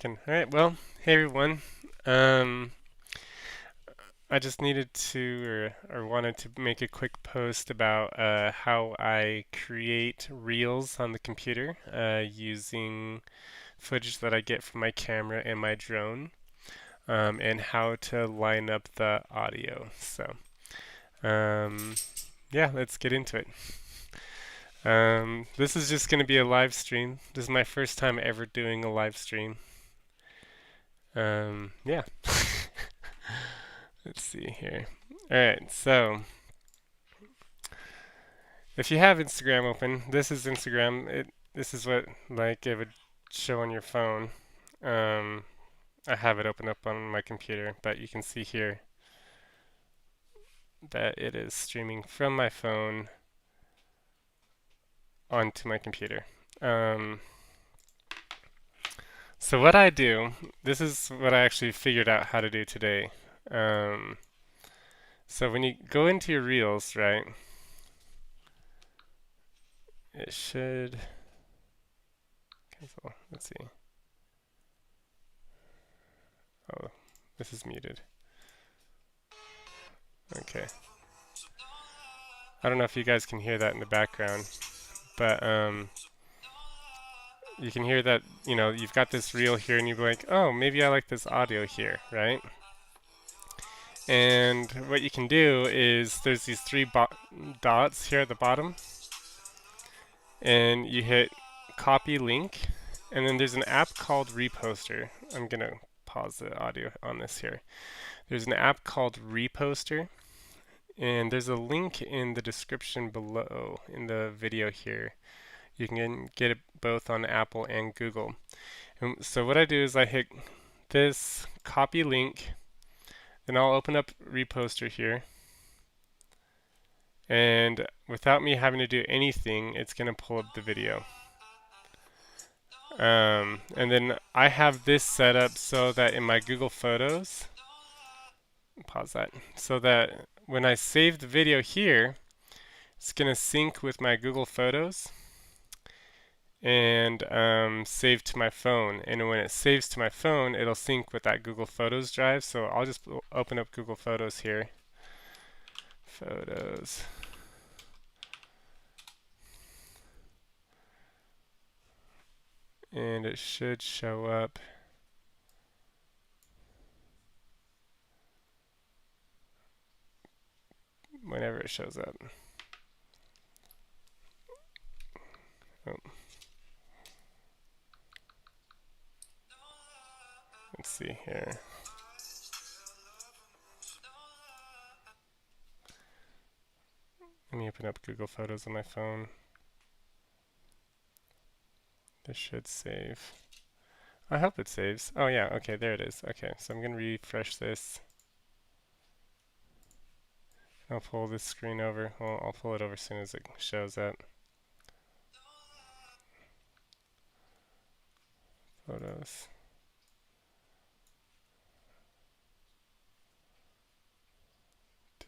Alright, well, hey everyone. Um, I just needed to, or wanted to make a quick post about how I create reels on the computer using footage that I get from my camera and my drone, and how to line up the audio. So, um, yeah, let's get into it. This is just going to be a live stream. This is my first time ever doing a live stream. Yeah. Let's see here. Alright, so if you have Instagram open, this is Instagram. This is what like it would show on your phone. Um, I have it open up on my computer, but you can see here that it is streaming from my phone onto my computer. Um, so what I do, this is what I actually figured out how to do today. Um, so when you go into your Reels, right, it should cancel. Let's see. Oh, this is muted. Okay. I don't know if you guys can hear that in the background, but you can hear that, you've got this reel here and you're like, oh, maybe I like this audio here, right? And what you can do is there's these three dots here at the bottom, and you hit copy link, and then there's an app called Reposter. I'm going to pause the audio on this here. There's an app called Reposter, and there's a link in the description below in the video here. You can get it both on Apple and Google. And so what I do is I hit this copy link, then I'll open up Reposter here, and without me having to do anything, it's going to pull up the video. And then I have this set up so that in my Google Photos, pause that, so that when I save the video here, it's going to sync with my Google Photos and save to my phone. And when it saves to my phone, it'll sync with that Google Photos drive. So I'll just open up Google Photos here. Photos. And it should show up. Whenever it shows up. Oh. Let's see here. Let me open up Google Photos on my phone. This should save. I hope it saves. Oh yeah, okay, there it is. Okay, so I'm going to refresh this. I'll pull this screen over. Well, I'll pull it over as soon as it shows up. Photos.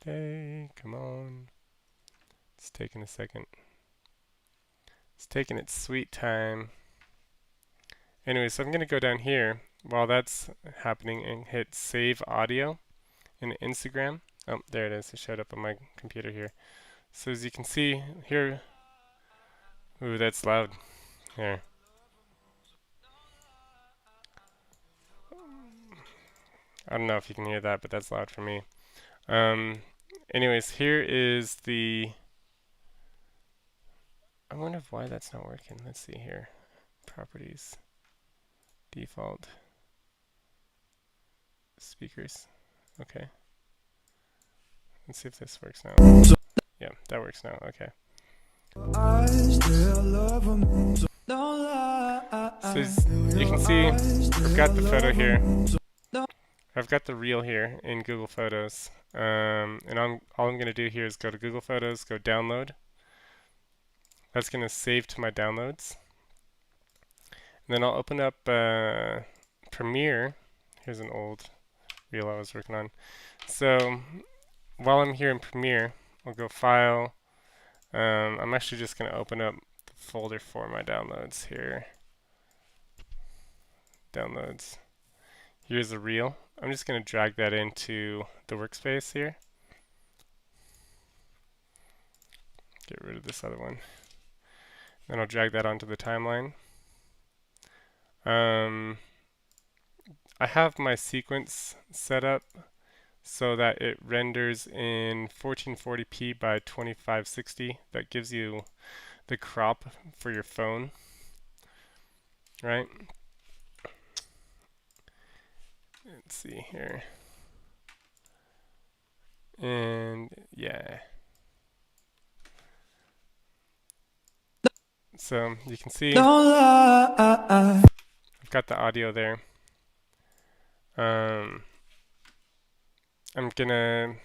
Today, come on. It's taking a second. It's taking its sweet time. Anyway, so I'm going to go down here while that's happening and hit Save Audio in Instagram. Oh, there it is. It showed up on my computer here. So as you can see here, ooh, that's loud. Here. I don't know if you can hear that, but that's loud for me. Anyways, here is the... I wonder why that's not working. Let's see here. Properties. Default. Speakers. Okay. Let's see if this works now. Yeah, that works now. Okay. So you can see I've got the photo here. I've got the reel here in Google Photos. And all I'm going to do here is go to Google Photos, go download. That's going to save to my downloads. And then I'll open up Premiere. Here's an old reel I was working on. So while I'm here in Premiere, I'll go File. I'm actually just going to open up the folder for my downloads here. downloads. Here's a reel. I'm just going to drag that into the workspace here. Get rid of this other one. Then I'll drag that onto the timeline. I have my sequence set up so that it renders in 1440p by 2560. That gives you the crop for your phone, right? Let's see here. And yeah. So you can see I've got the audio there. I'm gonna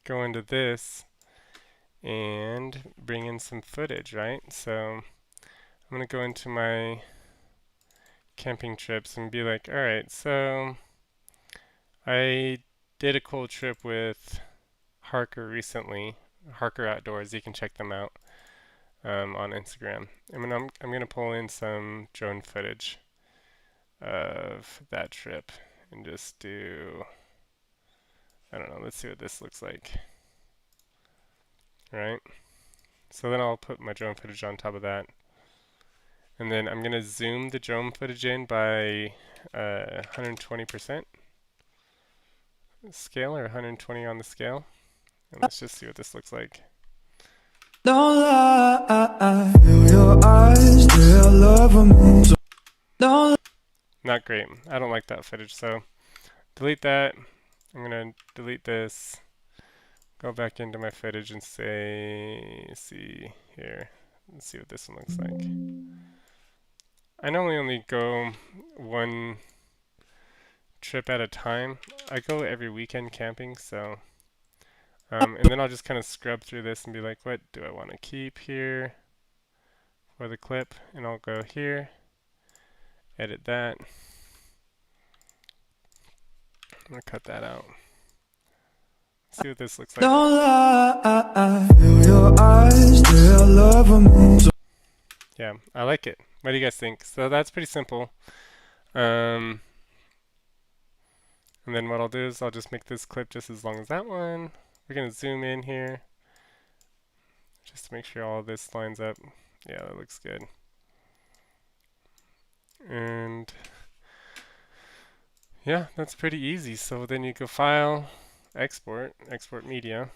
go into this and bring in some footage, right? So I'm gonna go into my camping trips and be like, all right, so I did a cool trip with Harker recently, Harker Outdoors. You can check them out on Instagram. I'm gonna pull in some drone footage of that trip and just do, I don't know, let's see what this looks like. Right? So then I'll put my drone footage on top of that. And then I'm gonna zoom the drone footage in by 120% scale, or 120 on the scale. And let's just see what this looks like. Don't lie, feel your eyes, still love me. Don't. Not great. I don't like that footage, so delete that. I'm gonna delete this. Go back into my footage and say, see here. Let's see what this one looks like. I normally only go one trip at a time. I go every weekend camping, so and then I'll just kind of scrub through this and be like, what do I want to keep here for the clip? And I'll go here, edit that. I'm gonna cut that out. See what this looks like. Don't lie, feel your eyes, still love me. Yeah, I like it. What do you guys think? So that's pretty simple. And then what I'll do is I'll just make this clip just as long as that one. We're gonna zoom in here just to make sure all of this lines up. Yeah, that looks good. And yeah, that's pretty easy. So then you go File, Export Media.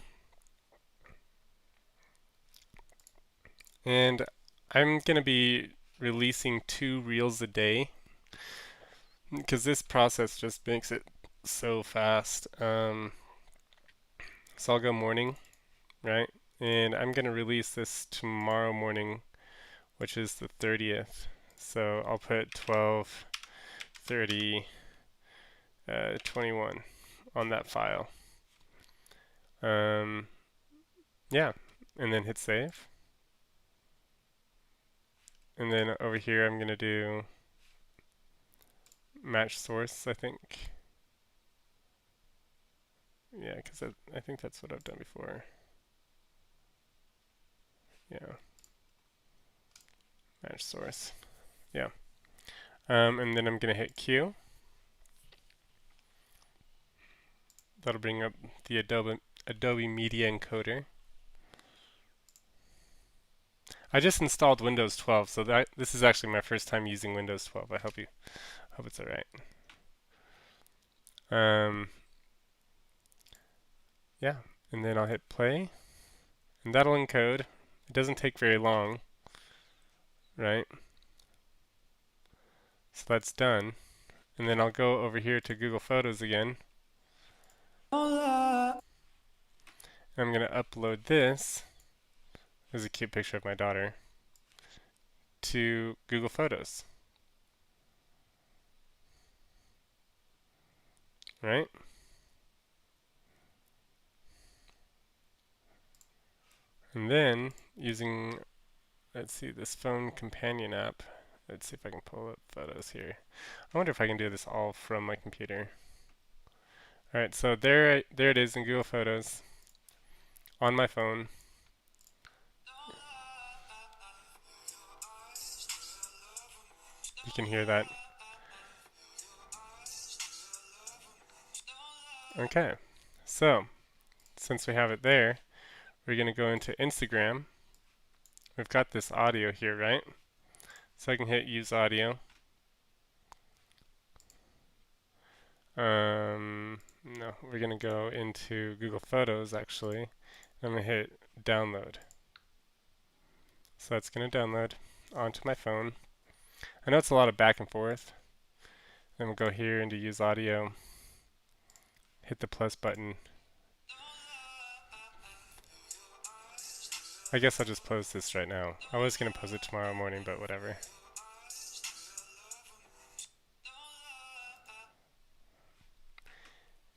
And I'm gonna be releasing 2 reels a day because this process just makes it so fast. So I'll go morning, right? And I'm gonna release this tomorrow morning, which is the 30th. So I'll put 12, 30, 21 on that file. Yeah, and then hit save. And then over here I'm gonna do match source, I think. Yeah, because I think that's what I've done before. Yeah. Match source. Yeah. And then I'm gonna hit Q. That'll bring up the Adobe Media Encoder. I just installed Windows 12, so this is actually my first time using Windows 12. I hope it's alright. Yeah, and then I'll hit play, and that'll encode. It doesn't take very long, right? So that's done. And then I'll go over here to Google Photos again. And I'm going to upload this. There's a cute picture of my daughter to Google Photos. Right? And then using, let's see, this phone companion app. Let's see if I can pull up photos here. I wonder if I can do this all from my computer. Alright, so there it is in Google Photos on my phone. You can hear that. Okay, so since we have it there, we're going to go into Instagram. We've got this audio here, right? So I can hit use audio. No, we're going to go into Google Photos actually. I'm going to hit download. So that's going to download onto my phone. I know it's a lot of back and forth. Then we'll go here into use audio, hit the plus button. I guess I'll just post this right now. I was going to post it tomorrow morning, but whatever.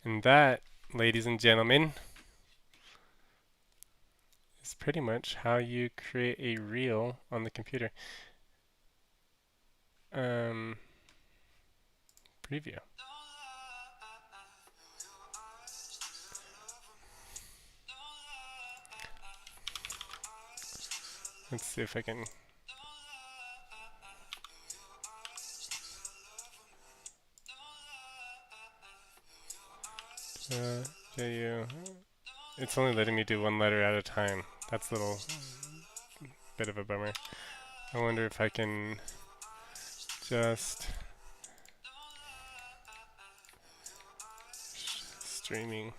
And that, ladies and gentlemen, is pretty much how you create a reel on the computer. Preview. Let's see if I can. JU. It's only letting me do one letter at a time. That's a little bit of a bummer. I wonder if I can just streaming.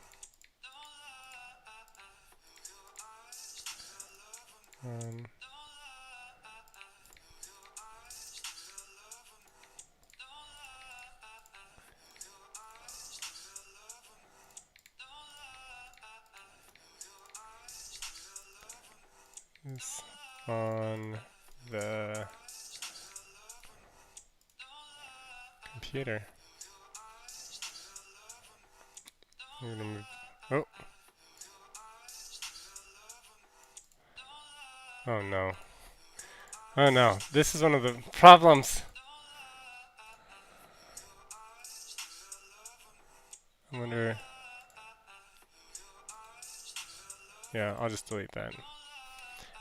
This on the computer. I'm gonna move. Oh. Oh no. Oh no. This is one of the problems. I wonder. Yeah, I'll just delete that.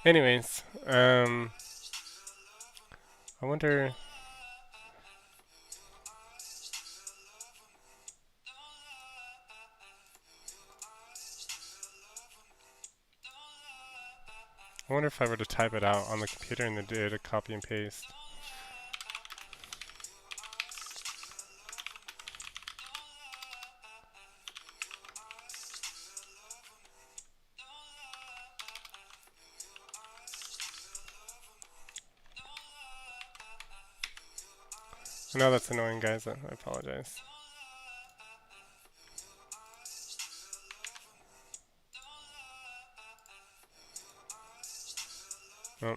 Anyways, I wonder. I wonder if I were to type it out on the computer and then do a copy and paste. I know that's annoying, guys. I apologize. Oh.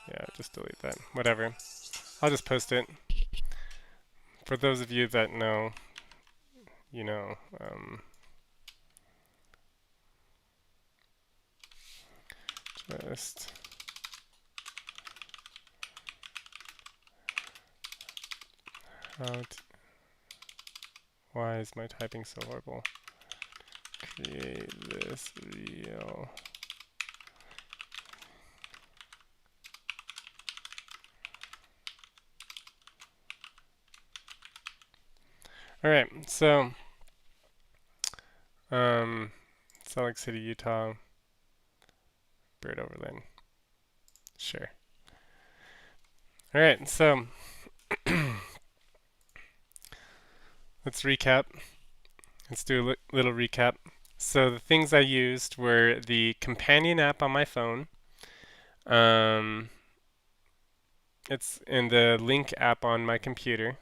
Yeah, just delete that. Whatever. I'll just post it. For those of you that know, you know, just how to, why is my typing so horrible? Create this reel. Alright, so Salt Lake City, Utah, Bird Overland. Sure. Alright, so let's recap. Let's do a little recap. So the things I used were the companion app on my phone. It's in the link app on my computer.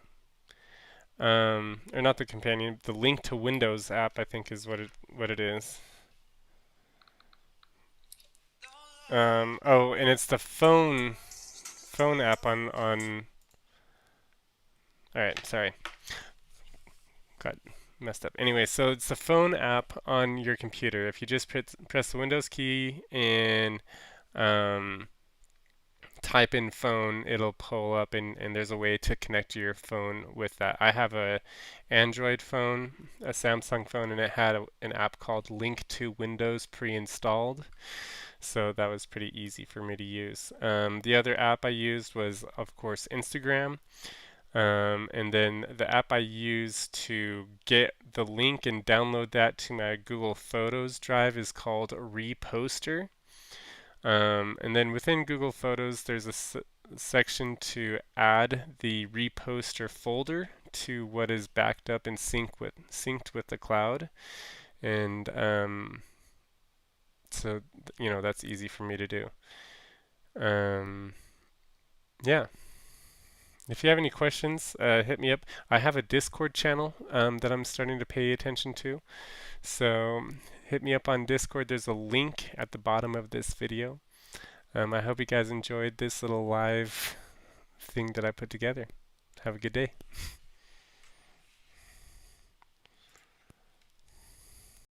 Or not the companion, the link to Windows app, I think is what it is. Oh, and it's the phone app on. All right, sorry, got messed up. Anyway, so it's the phone app on your computer. If you just press the Windows key and type in phone, it'll pull up, and there's a way to connect your phone with that. I have a Android phone, a Samsung phone, and it had an app called Link to Windows pre-installed. So that was pretty easy for me to use. The other app I used was, of course, Instagram. And then the app I used to get the link and download that to my Google Photos drive is called Reposter. And then within Google Photos, there's a section to add the Reposter folder to what is backed up and synced with the cloud. And so, that's easy for me to do. Yeah. If you have any questions, hit me up. I have a Discord channel that I'm starting to pay attention to. So hit me up on Discord. There's a link at the bottom of this video. I hope you guys enjoyed this little live thing that I put together. Have a good day.